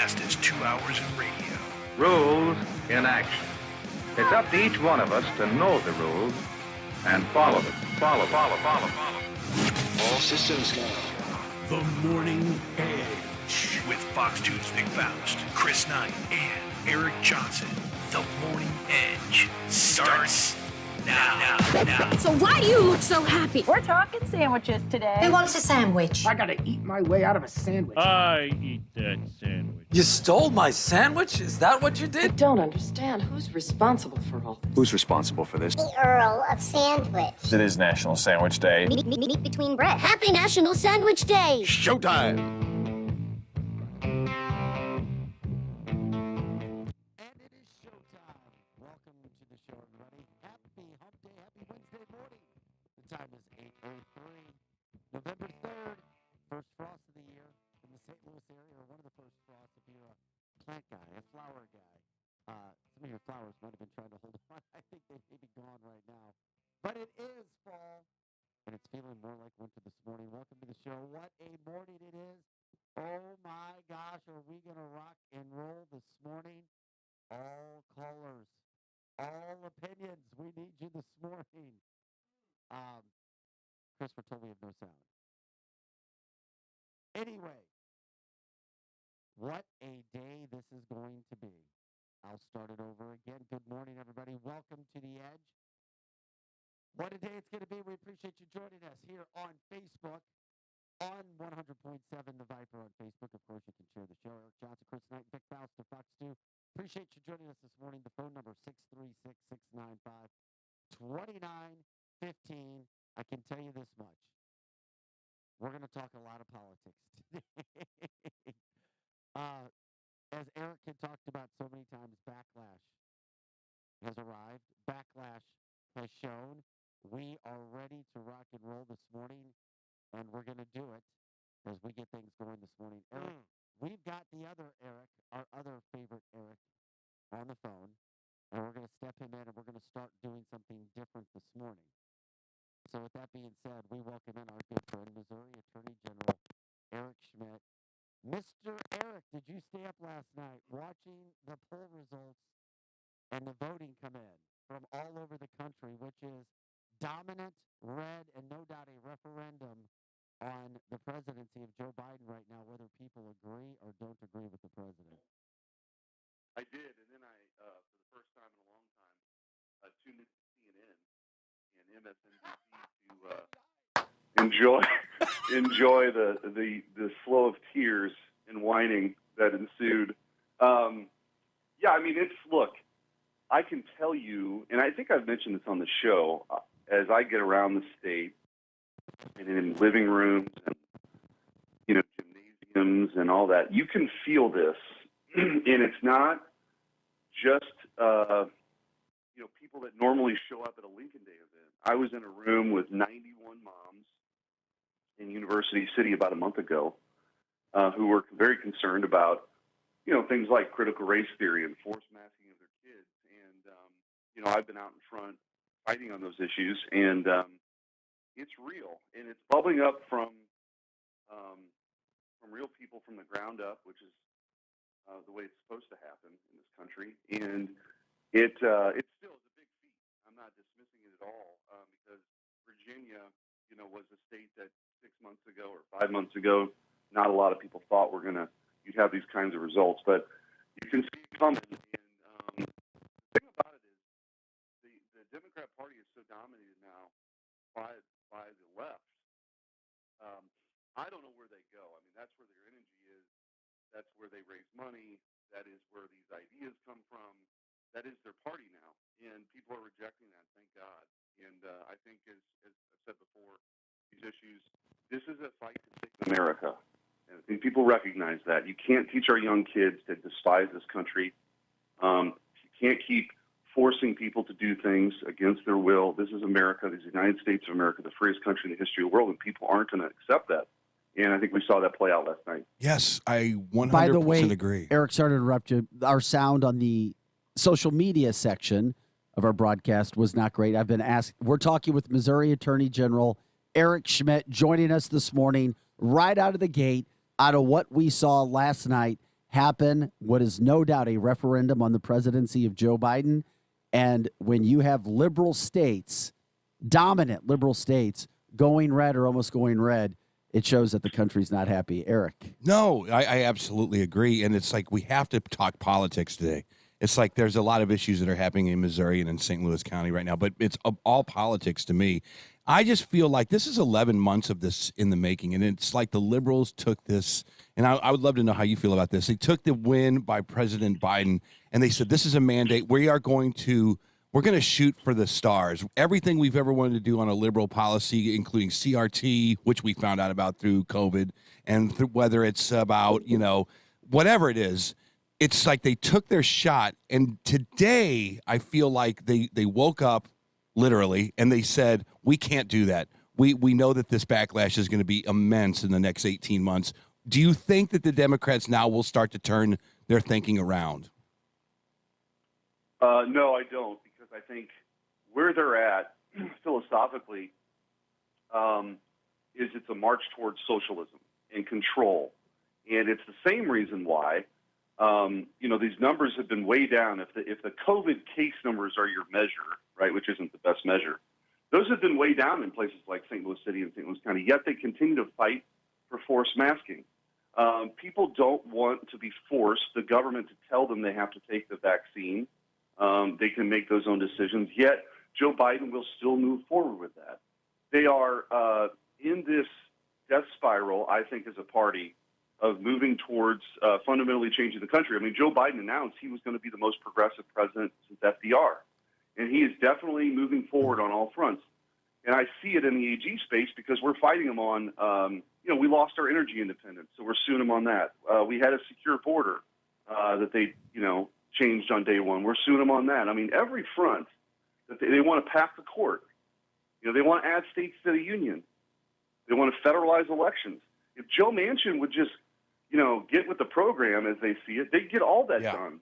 fastest 2 hours in radio. Rules in action. It's up to each one of us to know the rules and follow them. Follow. All systems go. The Morning Edge with Fox 2's Vic Faust, Chris Knight, and Eric Johnson. The Morning Edge starts now. So why do you look so happy? We're talking sandwiches today. Who wants a sandwich? I gotta eat my way out of a sandwich. I eat that sandwich. You stole my sandwich? Is that what you I did? don't understand. Who's responsible for all this? Who's responsible for this? The Earl of Sandwich. It is National Sandwich Day. Meat between bread. Happy National Sandwich Day. Showtime! Time is 8:03, November 3rd, first frost of the year in the St. Louis area, or one of the first frosts if you're a plant guy, a flower guy. Some of your flowers might have been trying to hold on. I think they may be gone right now. But it is fall, and it's feeling more like winter this morning. Welcome to the show. What a morning it is. Oh, my gosh, are we going to rock and roll this morning? All callers, all opinions. We need you this morning. Chris, we're told we have no sound. Anyway, what a day this is going to be. I'll start it over again. Good morning, everybody. Welcome to The Edge. What a day it's going to be. We appreciate you joining us here on Facebook, on 100.7 The Viper on Facebook. Of course, you can share the show. Eric Johnson, Chris Knight, Vic Faust, Fox 2. Appreciate you joining us this morning. The phone number 636-695-2915. I can tell you this much. We're going to talk a lot of politics today. As Eric had talked about so many times, backlash has arrived. Backlash has shown. We are ready to rock and roll this morning, and we're going to do it as we get things going this morning. Eric, we've got the other Eric, our other favorite Eric, on the phone, and we're going to step him in, and we're going to start doing something different this morning. So with that being said, we welcome in our good friend, Missouri Attorney General Eric Schmidt. Mr. Eric, did you stay up last night watching the poll results and the voting come in from all over the country, which is dominant red and no doubt a referendum on the presidency of Joe Biden right now, whether people agree or don't agree with the president? I did, and then I, for the first time in a long time, tuned into CNN and MSNBC to enjoy the flow of tears and whining that ensued. Yeah, I mean, look, I can tell you, and I think I've mentioned this on the show, as I get around the state and in living rooms and, gymnasiums and all that, you can feel this, and it's not just, people that normally show up at a Lincoln Day event. I was in a room with 91 moms in University City about a month ago who were very concerned about, things like critical race theory and forced masking of their kids. And, I've been out in front fighting on those issues, and it's real. And it's bubbling up from real people from the ground up, which is the way it's supposed to happen in this country. And it still is a big feat. I'm not dismissing it at all because Virginia, was a state that 6 months ago or 5 months ago, not a lot of people thought you'd have these kinds of results. But you can see it coming. And the thing about it is the Democrat Party is so dominated now by the left. I don't know where they go. I mean, that's where their energy is. That's where they raise money. That is where these ideas come from. That is their party now, and people are rejecting that, thank God. And I think, as I've said before, these issues, this is a fight to save America. And I think people recognize that. You can't teach our young kids to despise this country. You can't keep forcing people to do things against their will. This is America. This is the United States of America, the freest country in the history of the world, and people aren't going to accept that. And I think we saw that play out last night. Yes, I 100% By the way, agree. Eric, sorry to interrupt you. Our sound on the social media section of our broadcast was not great. I've been asked. We're talking with Missouri Attorney General Eric Schmidt joining us this morning right out of the gate, out of what we saw last night. happen what is no doubt a referendum on the presidency of Joe Biden. And when you have liberal states, dominant liberal states, going red or almost going red, it shows that the country's not happy. Eric. No, I absolutely agree. And it's like we have to talk politics today. It's like there's a lot of issues that are happening in Missouri and in St. Louis County right now, but it's all politics to me. I just feel like this is 11 months of this in the making, and it's like the liberals took this, and I would love to know how you feel about this. They took the win by President Biden, and they said, this is a mandate. We're going to shoot for the stars. Everything we've ever wanted to do on a liberal policy, including CRT, which we found out about through COVID, and whether it's about, whatever it is, it's like they took their shot. And today I feel like they woke up literally and they said, we can't do that. We know that this backlash is going to be immense in the next 18 months. Do you think that the Democrats now will start to turn their thinking around? No, I don't, because I think where they're at philosophically is it's a march towards socialism and control. And it's the same reason why, these numbers have been way down. If the COVID case numbers are your measure, right, which isn't the best measure, those have been way down in places like St. Louis City and St. Louis County, yet they continue to fight for forced masking. People don't want to be forced, the government, to tell them they have to take the vaccine. They can make those own decisions, yet Joe Biden will still move forward with that. They are in this death spiral, I think, as a party, of moving towards fundamentally changing the country. I mean, Joe Biden announced he was going to be the most progressive president since FDR, and he is definitely moving forward on all fronts. And I see it in the AG space because we're fighting him on, we lost our energy independence, so we're suing him on that. We had a secure border that they, changed on day one. We're suing them on that. I mean, every front that they want to pack the court. They want to add states to the union. They want to federalize elections. If Joe Manchin would just, get with the program as they see it, they'd get all that done.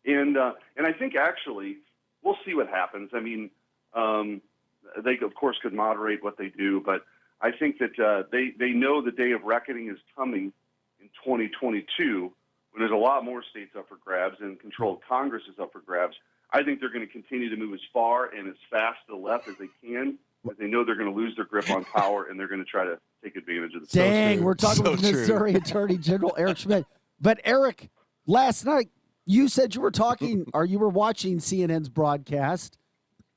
And I think actually we'll see what happens. I mean, they of course could moderate what they do, but I think that they know the day of reckoning is coming in 2022. When there's a lot more states up for grabs and control of Congress is up for grabs. I think they're going to continue to move as far and as fast to the left as they can, because they know they're going to lose their grip on power and they're going to try to take advantage of the Dang, we're talking with Missouri Attorney General Eric Schmidt. But Eric, last night you said you were talking or you were watching CNN's broadcast.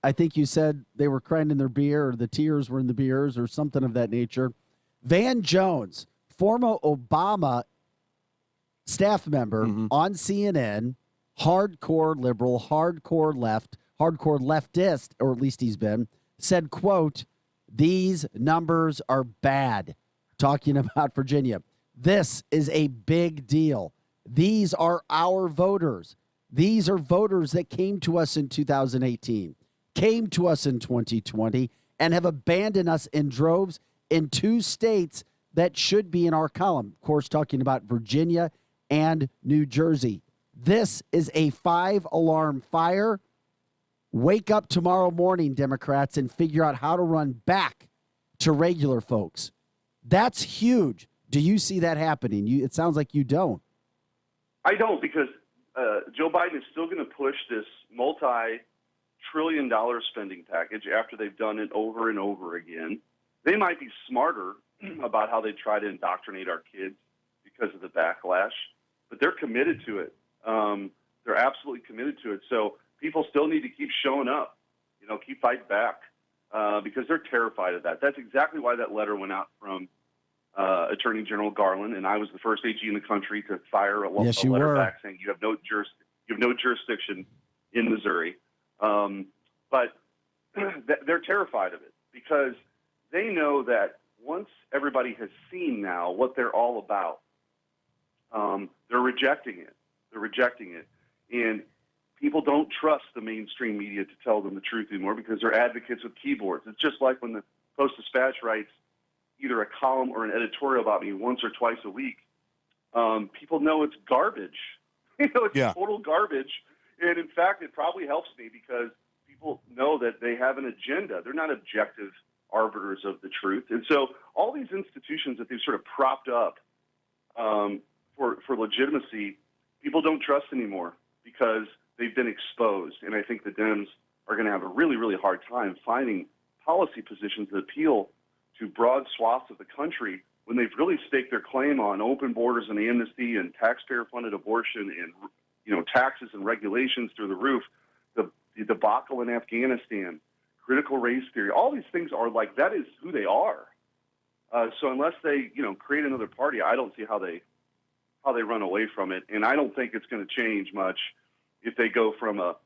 I think you said they were crying in their beer or the tears were in the beers or something of that nature. Van Jones, former Obama staff member on CNN, hardcore liberal, hardcore left, hardcore leftist, or at least he's been, said, quote, these numbers are bad. Talking about Virginia. This is a big deal. These are our voters. These are voters that came to us in 2018, came to us in 2020, and have abandoned us in droves in two states that should be in our column. Of course, talking about Virginia and New Jersey. This is a 5-alarm fire. Wake up tomorrow morning, Democrats, and figure out how to run back to regular folks. That's huge. Do you see that happening? It sounds like you don't. I don't, because Joe Biden is still going to push this multi-trillion-dollar spending package after they've done it over and over again. They might be smarter about how they try to indoctrinate our kids because of the backlash, but they're committed to it. They're absolutely committed to it. So people still need to keep showing up, keep fighting back, because they're terrified of that. That's exactly why that letter went out from Attorney General Garland, and I was the first AG in the country to fire a letter back saying you have no jurisdiction in Missouri. But they're terrified of it because they know that once everybody has seen now what they're all about, they're rejecting it. And people don't trust the mainstream media to tell them the truth anymore because they're advocates with keyboards. It's just like when the Post-Dispatch writes either a column or an editorial about me once or twice a week. People know it's garbage. It's total garbage. And in fact, it probably helps me because people know that they have an agenda. They're not objective arbiters of the truth. And so all these institutions that they've sort of propped up for legitimacy, people don't trust anymore because they've been exposed. And I think the Dems are going to have a really, really hard time finding policy positions that appeal to broad swaths of the country when they've really staked their claim on open borders and amnesty and taxpayer-funded abortion and, taxes and regulations through the roof, the debacle in Afghanistan, critical race theory. All these things are like, that is who they are. So unless they, create another party, I don't see how they run away from it. And I don't think it's going to change much if they go from a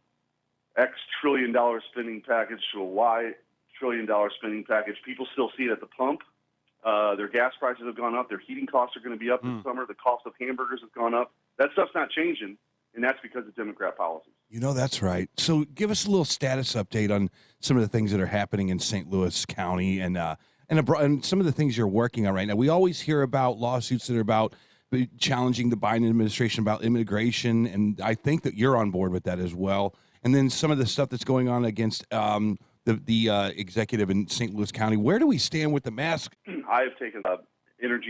X $trillion spending package to a Y $1 trillion spending package. People still see it at the pump. Their gas prices have gone up. Their heating costs are going to be up this summer. The cost of hamburgers has gone up. That stuff's not changing, and that's because of Democrat policies. That's right. So give us a little status update on some of the things that are happening in St. Louis County and some of the things you're working on right now. We always hear about lawsuits that are about challenging the Biden administration about immigration, and I think that you're on board with that as well. And then some of the stuff that's going on against the executive in St. Louis County. Where do we stand with the mask? I have taken energy